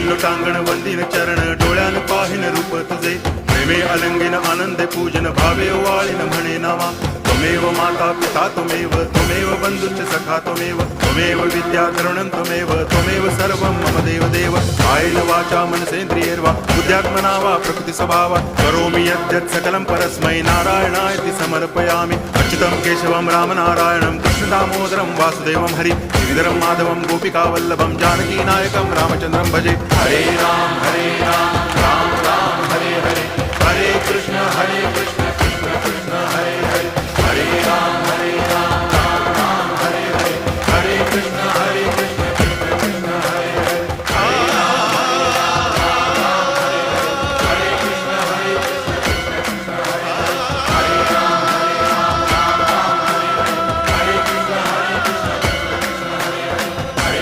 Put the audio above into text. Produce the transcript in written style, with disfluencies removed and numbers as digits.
लोटांगण वंदिन चरण डोळ्यान पाहिन रूप तुझे प्रेमे अलंगिन आनंदे पूजन भावे वाळीन म्हणे नामा त्वमेव माता पिता त्वमेव बंधुश्च सखा त्वमेव विद्या तरुणं त्वमेव सर्वं मम देव कायेन वाचा मनसेन्द्रियैर्वा बुद्ध्यात्मना वा प्रकृति स्वभावात् करोमि यद्यत् सकलं परस्मै नारायणायति समर्पयामि अच्युतं केशवं रामनारायणं कृष्णदामोदरं वासुदेवं हरि गिरिधरं माधवं गोपिकावल्लभं जानकीनायकं रामचन्द्रं भजे हरे राम राम राम हरे हरे हरे कृष्ण